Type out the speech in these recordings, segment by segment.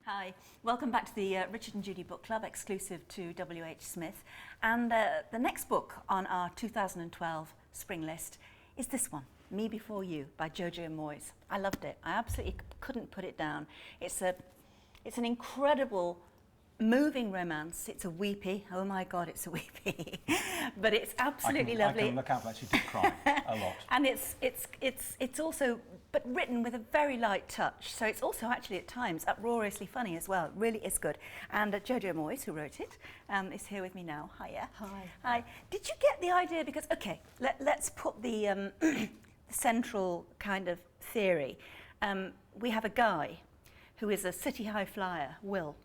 Hi, welcome back to the Richard and Judy Book Club, exclusive to WHSmith. And the next book on our 2012 spring list is this one, Me Before You by Jojo Moyes. I loved it. I absolutely couldn't put it down. It's an incredible, moving romance. It's a weepy. Oh my God, it's a weepy. But it's absolutely lovely. I can look out that she did cry a lot. And it's also, but written with a very light touch. So it's also actually at times uproariously funny as well. It really is good. And Jojo Moyes, who wrote it, is here with me now. Hiya. Hi. Hi. Did you get the idea? Because let's put the the central kind of theory. We have a guy who is a city high flyer, Will.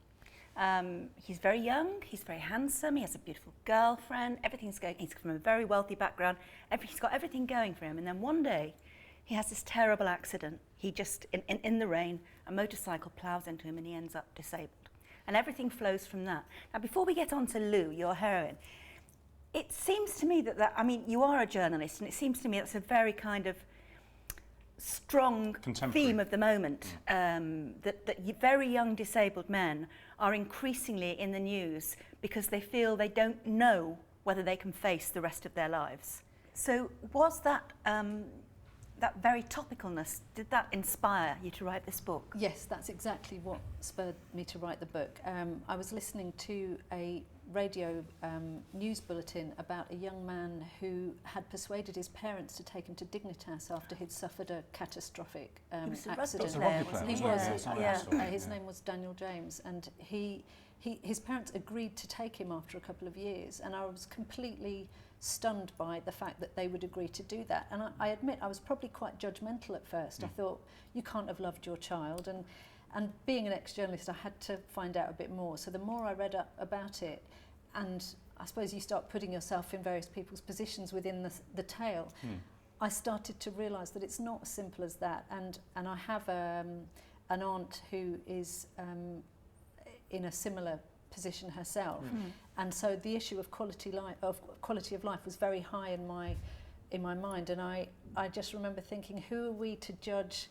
He's very young, he's very handsome, he has a beautiful girlfriend, everything's going, he's from a very wealthy background, he's got everything going for him, and then one day he has this terrible accident. He just, in the rain, a motorcycle ploughs into him and he ends up disabled. And everything flows from that. Now before we get on to Lou, your heroine, it seems to me that I mean, you are a journalist, and it seems to me that's a very kind of strong theme of the moment, that very young disabled men are increasingly in the news because they feel they don't know whether they can face the rest of their lives. So was that that very topicalness, did that inspire you to write this book? Yes, that's exactly what spurred me to write the book. I was listening to a radio news bulletin about a young man who had persuaded his parents to take him to Dignitas after he'd suffered a catastrophic accident. His name was Daniel James, and his parents agreed to take him after a couple of years, and I was completely stunned by the fact that they would agree to do that. And I admit I was probably quite judgmental at first. I thought, you can't have loved your child, and being an ex-journalist, I had to find out a bit more. So the more I read up about it, and I suppose you start putting yourself in various people's positions within the tale, I started to realise that it's not as simple as that. And I have an aunt who is in a similar position herself, and so the issue of quality of life was very high in my mind. And I just remember thinking, who are we to judge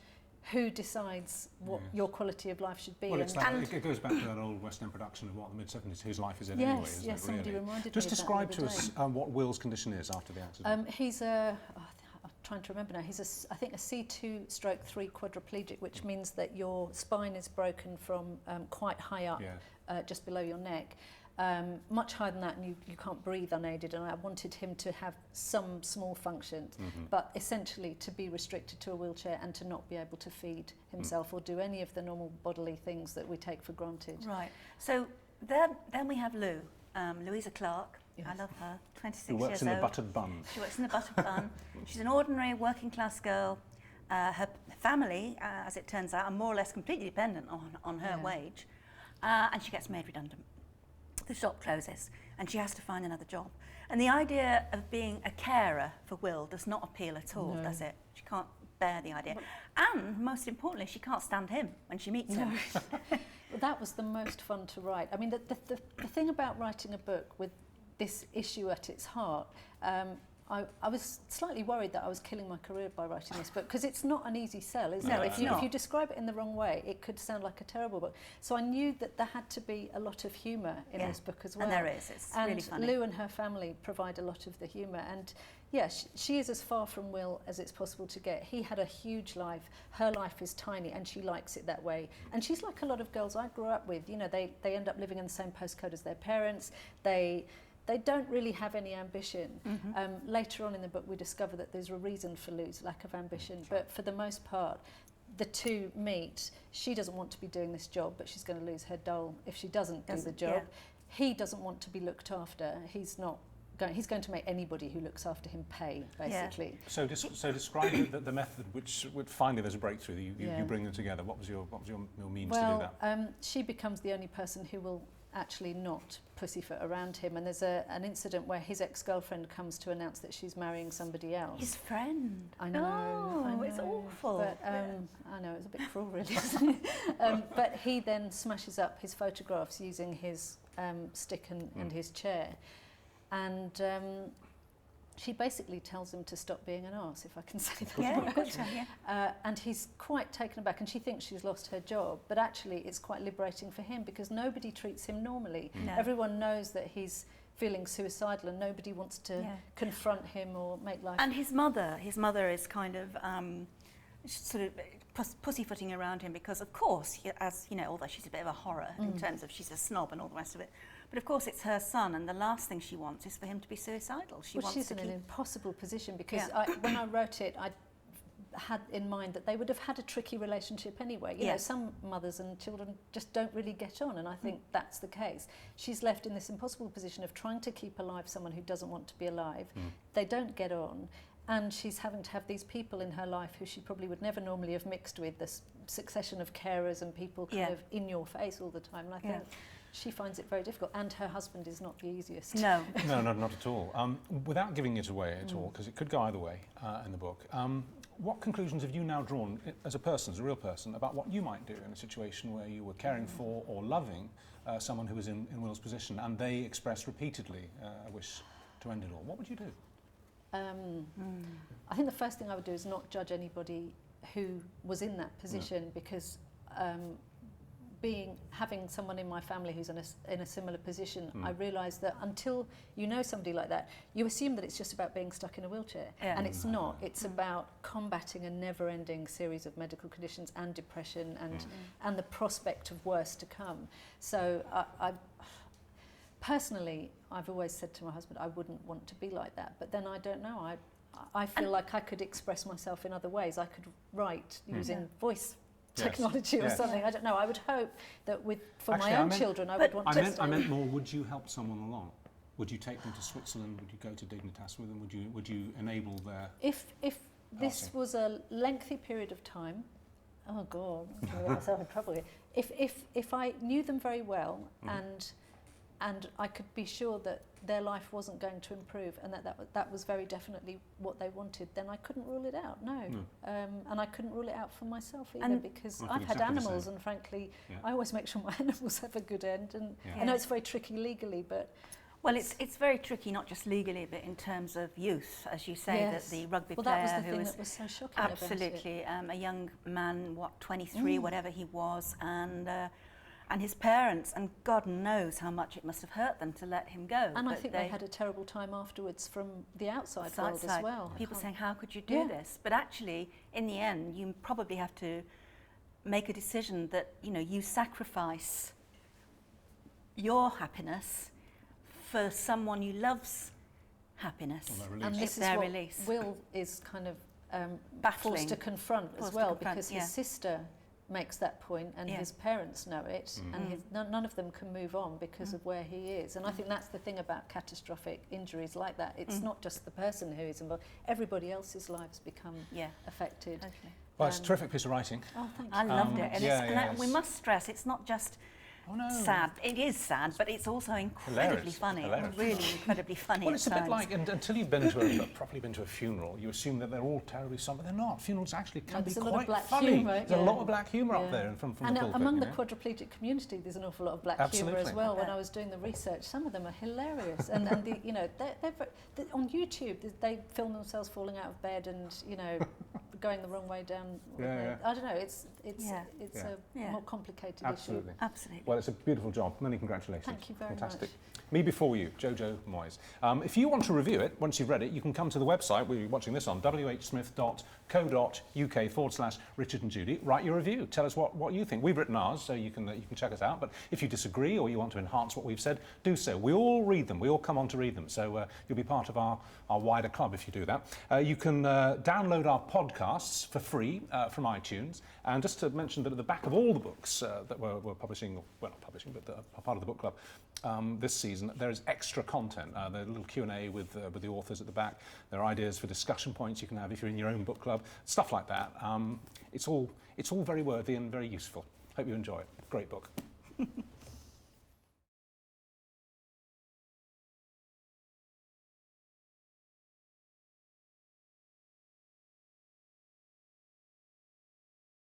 who decides what your quality of life should be? Well, it goes back to that old West End production of the mid-70s, Whose Life Is It Anyway, isn't yes, it, somebody really? reminded Just me describe of to that us what Will's condition is after the accident. He's I'm trying to remember now, he's I think a C2/3 quadriplegic, which means that your spine is broken from quite high up, just below your neck. Much higher than that, and you can't breathe unaided, and I wanted him to have some small functions, but essentially to be restricted to a wheelchair and to not be able to feed himself or do any of the normal bodily things that we take for granted. Right. So then we have Lou, Louisa Clark. Yes. I love her, 26 Who works years in old. the buttered bun. She works in the buttered bun. She's an ordinary working class girl. Her family, as it turns out, are more or less completely dependent on her wage, and she gets made redundant. The shop closes and she has to find another job. And the idea of being a carer for Will does not appeal at all, does it? She can't bear the idea. And most importantly, she can't stand him when she meets him. Well, that was the most fun to write. I mean, the thing about writing a book with this issue at its heart, I was slightly worried that I was killing my career by writing this book, because it's not an easy sell, is it? If you describe it in the wrong way, it could sound like a terrible book. So I knew that there had to be a lot of humour in this book as well. And there is. It's really funny. Lou and her family provide a lot of the humour. And she is as far from Will as it's possible to get. He had a huge life. Her life is tiny, and she likes it that way. And she's like a lot of girls I grew up with. You know, they end up living in the same postcode as their parents. They don't really have any ambition. Later on in the book, we discover that there's a reason for Lou's lack of ambition. But for the most part, the two meet. She doesn't want to be doing this job, but she's going to lose her doll if she doesn't do the job. He doesn't want to be looked after. He's going to make anybody who looks after him pay, basically. So describe the method which finally there's a breakthrough. You bring them together. What was your means to do that? She becomes the only person who will actually not pussyfoot around him, and there's an incident where his ex-girlfriend comes to announce that she's marrying somebody else. His friend. I know. It's awful. But I know, it's a bit cruel, really, isn't it? But he then smashes up his photographs using his stick and his chair, and she basically tells him to stop being an arse, if I can say that Yeah, word. gotcha, yeah. And he's quite taken aback, and she thinks she's lost her job, but actually it's quite liberating for him because nobody treats him normally. No. Everyone knows that he's feeling suicidal and nobody wants to confront him or make life... And his mother is kind of sort of pussyfooting around him because, of course, as you know, although she's a bit of a horror in terms of she's a snob and all the rest of it, but of course it's her son, and the last thing she wants is for him to be suicidal. She's in an impossible position because when I wrote it, I had in mind that they would have had a tricky relationship anyway. You know, some mothers and children just don't really get on, and I think that's the case. She's left in this impossible position of trying to keep alive someone who doesn't want to be alive. They don't get on, and she's having to have these people in her life who she probably would never normally have mixed with, this succession of carers and people kind of in your face all the time. And I think she finds it very difficult, and her husband is not the easiest. No. No, not at all. Without giving it away at all, because it could go either way in the book, what conclusions have you now drawn as a person, as a real person, about what you might do in a situation where you were caring for or loving someone who was in Will's position and they expressed repeatedly a wish to end it all? What would you do? I think the first thing I would do is not judge anybody who was in that position because having someone in my family who's in a similar position, I realised that until you know somebody like that, you assume that it's just about being stuck in a wheelchair, and it's not. It's about combating a never-ending series of medical conditions and depression and the prospect of worse to come. So I personally, I've always said to my husband, I wouldn't want to be like that, but then I don't know. I feel like I could express myself in other ways. I could write using voice technology or something. I don't know. I would hope that for my own children, I would want to... I meant more, would you help someone along? Would you take them to Switzerland? Would you go to Dignitas with them? Would you enable their... If this was a lengthy period of time, oh God, I'm going to get myself in trouble here. If I knew them very well and I could be sure that their life wasn't going to improve and that was very definitely what they wanted, then I couldn't rule it out, no. And I couldn't rule it out for myself either because I've had animals and frankly, I always make sure my animals have a good end. And I know it's very tricky legally, but... Well, it's very tricky, not just legally, but in terms of youth, as you say, that the rugby player that was the who thing was that was so shocking absolutely a young man, 23, whatever he was, and his parents, and God knows how much it must have hurt them to let him go. And I think they had a terrible time afterwards from the outside world as well. People saying, how could you do this? But actually, in the end, you probably have to make a decision that, you know, you sacrifice your happiness for someone you love's happiness. And this is what Will is kind of forced to confront as well, because his sister makes that point and his parents know it, and none of them can move on because of where he is. And I think that's the thing about catastrophic injuries like that. It's not just the person who is involved, everybody else's lives become affected. Totally. Well, it's a terrific piece of writing. Oh, thank you. I loved it. And we must stress, it's not just sad. It is sad, but it's also incredibly funny. Hilarious. Really incredibly funny. Well, it's a bit like, until you've been to properly been to a funeral, you assume that they're all terribly somber. They're not. Funerals actually can be quite funny. Humour, there's a lot of black humour up there from the pulpit. And among the quadriplegic community, there's an awful lot of black humour as well. When I was doing the research, some of them are hilarious. and the, you know, they're on YouTube, they film themselves falling out of bed and, you know, going the wrong way down. I don't know. It's a more complicated issue. Absolutely. Well, it's a beautiful job. Many congratulations. Thank you very Fantastic. much. Me Before You, Jojo Moyes. If you want to review it, once you've read it, you can come to the website. We're watching this on whsmith.co.uk/Richard and Judy. Write your review. Tell us what you think. We've written ours, so you can check us out. But if you disagree or you want to enhance what we've said, do so. We all read them. We all come on to read them. So you'll be part of our wider club if you do that. You can download our podcasts for free from iTunes. And just to mention that at the back of all the books that we're publishing, well, not publishing, but are part of the book club this season, there is extra content. There's a little Q&A with the authors at the back. There are ideas for discussion points you can have if you're in your own book club, stuff like that. It's all very worthy and very useful. Hope you enjoy it. Great book.